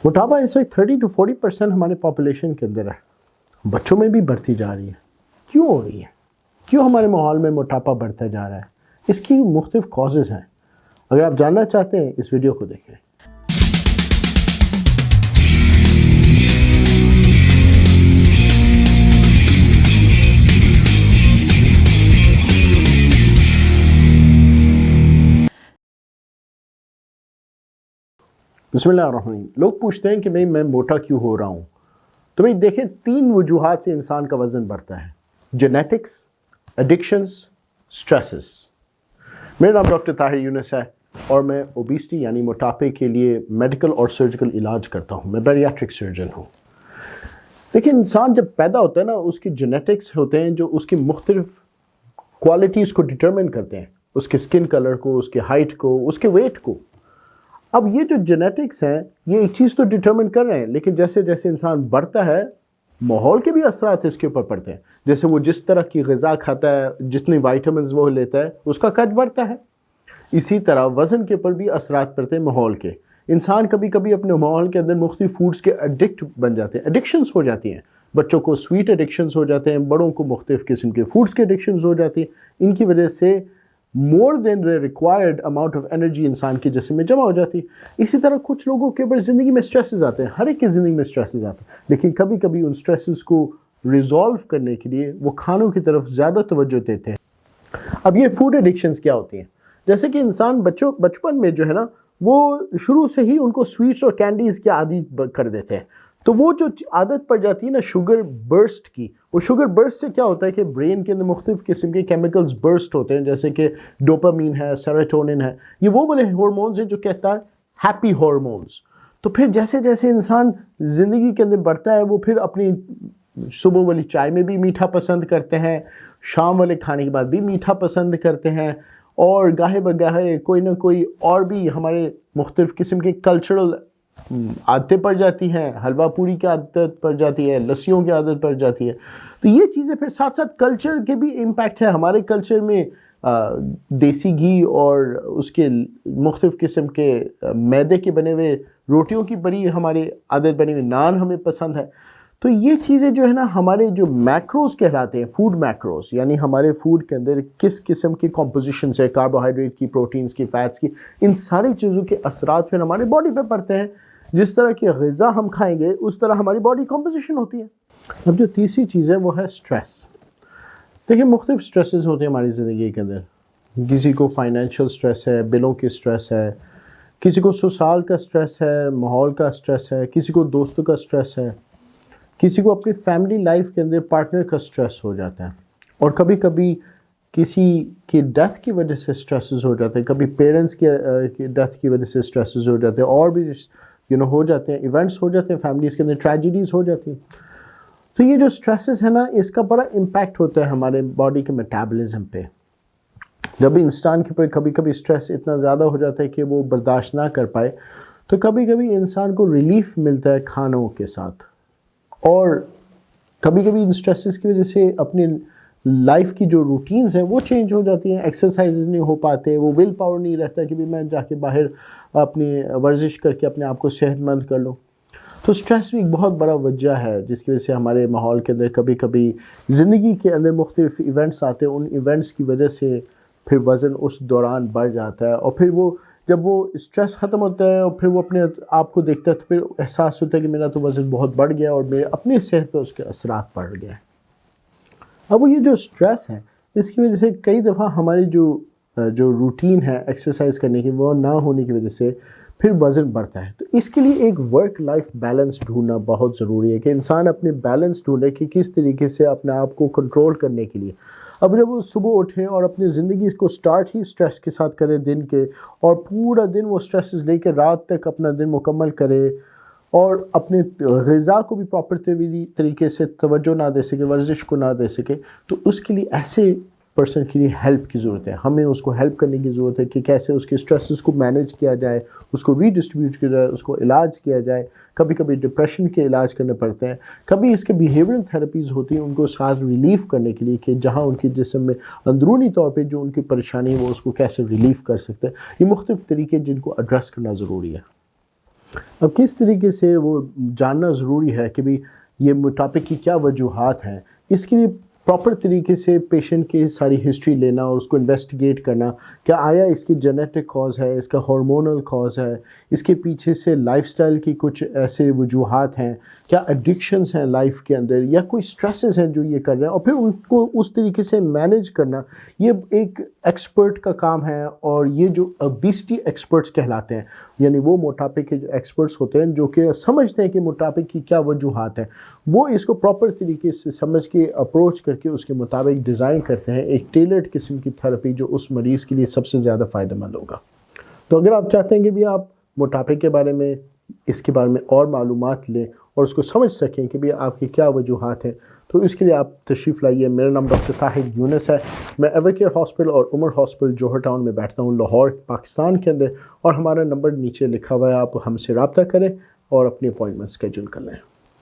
موٹاپا اس وقت 30-40% ہمارے پاپولیشن کے اندر ہے، بچوں میں بھی بڑھتی جا رہی ہے۔ کیوں ہو رہی ہے؟ کیوں ہمارے ماحول میں موٹاپا بڑھتا جا رہا ہے؟ اس کی مختلف کازز ہیں۔ اگر آپ جاننا چاہتے ہیں اس ویڈیو کو دیکھیں۔ بسم اللہ الرحمن الرحیم۔ لوگ پوچھتے ہیں کہ میں موٹا کیوں ہو رہا ہوں؟ تو بھائی دیکھیں، 3 وجوہات سے انسان کا وزن بڑھتا ہے: جینیٹکس، ایڈکشنز، سٹریسز۔ میرا نام ڈاکٹر طاہر یونس ہے اور میں اوبیسٹی یعنی موٹاپے کے لیے میڈیکل اور سرجیکل علاج کرتا ہوں۔ میں بیریاٹرک سرجن ہوں۔ دیکھیں، انسان جب پیدا ہوتا ہے نا، اس کے جینیٹکس ہوتے ہیں جو اس کی مختلف کوالٹیز کو ڈٹرمن کرتے ہیں، اس کے سکن کلر کو، اس کے ہائٹ کو، اس کے ویٹ کو۔ اب یہ جو جینیٹکس ہیں یہ ایک چیز تو ڈٹرمن کر رہے ہیں، لیکن جیسے جیسے انسان بڑھتا ہے ماحول کے بھی اثرات اس کے اوپر پڑتے ہیں۔ جیسے وہ جس طرح کی غذا کھاتا ہے، جتنی وائٹامنز وہ لیتا ہے، اس کا قد بڑھتا ہے۔ اسی طرح وزن کے اوپر بھی اثرات پڑتے ہیں ماحول کے۔ انسان کبھی کبھی اپنے ماحول کے اندر مختلف فوڈز کے ایڈکٹ بن جاتے ہیں، ایڈکشنز ہو جاتی ہیں۔ بچوں کو سویٹ ایڈکشنز ہو جاتے ہیں، بڑوں کو مختلف قسم کے فوڈز کے ایڈکشنز ہو جاتی ہیں۔ ان کی وجہ سے مور دین ریکوائرڈ اماؤنٹ آف انرجی انسان کے جسم میں جمع ہو جاتی ہے۔ اسی طرح کچھ لوگوں کے اوپر زندگی میں سٹریسز آتے ہیں، ہر ایک کی زندگی میں سٹریسز آتے ہیں، لیکن کبھی کبھی ان سٹریسز کو ریزالو کرنے کے لیے وہ کھانوں کی طرف زیادہ توجہ دیتے ہیں۔ اب یہ فوڈ ایڈکشنز کیا ہوتی ہیں؟ جیسے کہ انسان بچپن میں جو ہے نا، وہ شروع سے ہی ان کو سویٹس اور کینڈیز کی عادی کر دیتے ہیں، تو وہ جو عادت پڑ جاتی ہے نا شوگر برسٹ کی، وہ شوگر برسٹ سے کیا ہوتا ہے کہ برین کے اندر مختلف قسم کے کیمیکلز برسٹ ہوتے ہیں، جیسے کہ ڈوپامین ہے، سیروٹونن ہے، یہ وہ والے ہارمونز ہیں جو کہتا ہے ہیپی ہارمونز۔ تو پھر جیسے جیسے انسان زندگی کے اندر بڑھتا ہے، وہ پھر اپنی صبح والی چائے میں بھی میٹھا پسند کرتے ہیں، شام والے کھانے کے بعد بھی میٹھا پسند کرتے ہیں، اور گاہے بگاہے کوئی نہ کوئی اور بھی ہمارے مختلف قسم کے کلچرل عادتیں پڑ جاتی ہیں، حلوہ پوری کی عادت پڑ جاتی ہے، لسیوں کی عادت پڑ جاتی ہے۔ تو یہ چیزیں پھر ساتھ ساتھ کلچر کے بھی امپیکٹ ہے۔ ہمارے کلچر میں دیسی گھی اور اس کے مختلف قسم کے میدے کے بنے ہوئے روٹیوں کی بڑی ہماری عادت بنی ہوئی، نان ہمیں پسند ہے۔ تو یہ چیزیں جو ہے نا، ہمارے جو میکروز کہلاتے ہیں، فوڈ میکروز، یعنی ہمارے فوڈ کے اندر کس قسم کی کمپوزیشنز ہے، کاربوہائیڈریٹ کی، پروٹینز کی، فیٹس کی، ان ساری چیزوں کے اثرات پھر ہمارے باڈی پہ پڑتے ہیں۔ جس طرح کی غذا ہم کھائیں گے اس طرح ہماری باڈی کمپوزیشن ہوتی ہے۔ اب جو تیسری چیز ہے وہ ہے سٹریس۔ دیکھیں، مختلف سٹریسز ہوتے ہیں ہماری زندگی کے اندر۔ کسی کو فائنینشیل سٹریس ہے، بلوں کی سٹریس ہے، کسی کو سسرال کا سٹریس ہے، ماحول کا سٹریس ہے، کسی کو دوستوں کا سٹریس ہے، کسی کو اپنی فیملی لائف کے اندر پارٹنر کا سٹریس ہو جاتا ہے، اور کبھی کبھی کسی کی ڈیتھ کی وجہ سے سٹریسز ہو جاتے ہیں، کبھی پیرنٹس کی ڈیتھ کی وجہ سے سٹریسز ہو جاتے ہیں، اور بھی ہو جاتے ہیں، ایونٹس ہو جاتے ہیں فیملیز کے اندر، ٹریجڈیز ہو جاتی ہیں۔ تو یہ جو سٹریسز ہے نا، اس کا بڑا امپیکٹ ہوتا ہے ہمارے باڈی کے میٹابولزم پہ۔ جب انسان کے اوپر کبھی کبھی سٹریس اتنا زیادہ ہو جاتا ہے کہ وہ برداشت نہ کر پائے، تو کبھی کبھی انسان کو ریلیف ملتا ہے کھانوں کے ساتھ، اور کبھی کبھی ان سٹریسز کی وجہ سے اپنی لائف کی جو روٹینز ہیں وہ چینج ہو جاتی ہیں، ایکسرسائزز نہیں ہو پاتے، وہ ول پاور نہیں رہتا کہ بھی میں جا کے باہر اپنی ورزش کر کے اپنے آپ کو صحت مند کر لوں۔ تو سٹریس بھی ایک بہت بڑا وجہ ہے جس کی وجہ سے ہمارے ماحول کے اندر کبھی کبھی زندگی کے اندر مختلف ایونٹس آتے ہیں، ان ایونٹس کی وجہ سے پھر وزن اس دوران بڑھ جاتا ہے، اور پھر وہ جب وہ اسٹریس ختم ہوتا ہے اور پھر وہ اپنے آپ کو دیکھتا ہے تو پھر احساس ہوتا ہے کہ میرا تو وزن بہت بڑھ گیا اور میرے اپنی صحت پہ اس کے اثرات پڑ گئے۔ اب وہ یہ جو سٹریس ہے، اس کی وجہ سے کئی دفعہ ہماری جو روٹین ہے ایکسرسائز کرنے کی، وہ نہ ہونے کی وجہ سے پھر وزن بڑھتا ہے۔ تو اس کے لیے ایک ورک لائف بیلنس ڈھونڈنا بہت ضروری ہے کہ انسان اپنے بیلنس ڈھونڈے کہ کس طریقے سے اپنے آپ کو کنٹرول کرنے کے لیے۔ اب جب وہ صبح اٹھے اور اپنی زندگی کو سٹارٹ ہی سٹریس کے ساتھ کرے دن کے، اور پورا دن وہ سٹریسز لے کے رات تک اپنا دن مکمل کرے، اور اپنے غذا کو بھی پراپر طریقے سے توجہ نہ دے سکے، ورزش کو نہ دے سکے، تو اس کے لیے ایسے پرسن کے لیے ہیلپ کی ضرورت ہے۔ ہمیں اس کو ہیلپ کرنے کی ضرورت ہے کہ کیسے اس کے سٹریسز کو مینیج کیا جائے، اس کو ری ڈسٹریبیوٹ کیا جائے، اس کو علاج کیا جائے۔ کبھی کبھی ڈپریشن کے علاج کرنے پڑتے ہیں، کبھی اس کے بیہیورل تھراپیز ہوتی ہیں ان کو ساتھ ریلیف کرنے کے لیے، کہ جہاں ان کے جسم میں اندرونی طور پہ جو ان کی پریشانی ہے وہ اس کو کیسے ریلیف کر سکتے ہیں۔ یہ مختلف طریقے جن کو ایڈریس کرنا ضروری ہے۔ اب کس طریقے سے وہ جاننا ضروری ہے کہ بھی یہ موٹاپے کی کیا وجوہات ہیں. اس کے لیے پراپر طریقے سے پیشنٹ کی ساری ہسٹری لینا اور اس کو انویسٹیگیٹ کرنا، کیا آیا اس کی جینیٹک کاز ہے، اس کا ہارمونل کاز ہے، اس کے پیچھے سے لائف سٹائل کی کچھ ایسے وجوہات ہیں، کیا ایڈکشنز ہیں لائف کے اندر، یا کوئی سٹریسز ہیں جو یہ کر رہے ہیں، اور پھر ان کو اس طریقے سے مینیج کرنا. یہ ایک ایکسپرٹ کا کام ہے. اور یہ جو اوبیسٹی ایکسپرٹس کہلاتے ہیں، یعنی وہ موٹاپے کے جو ایکسپرٹس ہوتے ہیں جو کہ سمجھتے ہیں کہ موٹاپے کی کیا وجوہات ہیں، وہ اس کو پراپر طریقے سے سمجھ کے اپروچ کر کے اس کے مطابق ڈیزائن کرتے ہیں ایک ٹیلرڈ قسم کی تھراپی جو اس مریض کے لیے سب سے زیادہ فائدہ مند ہوگا. تو اگر آپ چاہتے ہیں کہ بھی آپ موٹاپے کے بارے میں، اس کے بارے میں اور معلومات لیں اور اس کو سمجھ سکیں کہ بھی آپ کی کیا وجوہات ہیں، تو اس کے لیے آپ تشریف لائیے. میرا نام ڈاکٹر طاہر یونس ہے. میں ایورکیئر ہاسپٹل اور عمر ہاسپٹل جوہر ٹاؤن میں بیٹھتا ہوں، لاہور پاکستان کے اندر. اور ہمارا نمبر نیچے لکھا ہوا ہے، آپ ہم سے رابطہ کریں اور اپنی اپوائنٹمنٹ اسکیجول کر لیں.